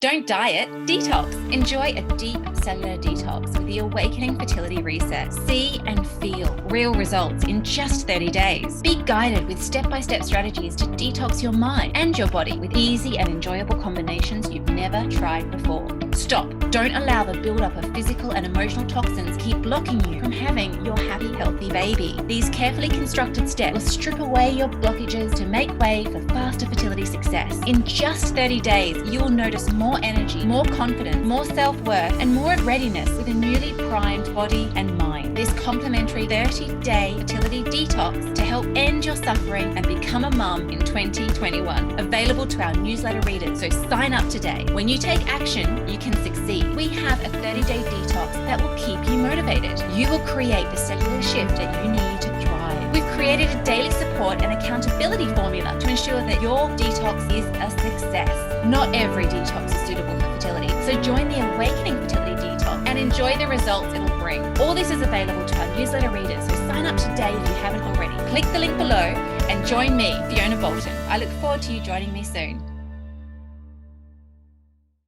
Don't diet, detox. Enjoy a deep cellular detox with the Awakening Fertility Reset. See and feel real results in just 30 days. Be guided with step-by-step strategies to detox your mind and your body with easy and enjoyable combinations you've never tried before. Stop. Don't allow the buildup of physical and emotional toxins keep blocking you from having your happy, healthy baby. These carefully constructed steps will strip away your blockages to make way for faster fertility success. In just 30 days, you will notice more energy, more confidence, more self-worth, and more readiness with a newly primed body and mind. This complimentary 30-day fertility detox to help end your suffering and become a mum in 2021. Available to our newsletter readers, so sign up today. When you take action, you can succeed. We have a 30-day detox that will keep you motivated. You will create the cellular shift that you need to thrive. We've created a daily support and accountability formula to ensure that your detox is a success. Not every detox is suitable for fertility, so join the Awakening Fertility Detox and enjoy the results it'll bring. All this is available to our newsletter readers, so sign up today if you haven't already. Click the link below and join me, Fiona Bolton. I look forward to you joining me soon.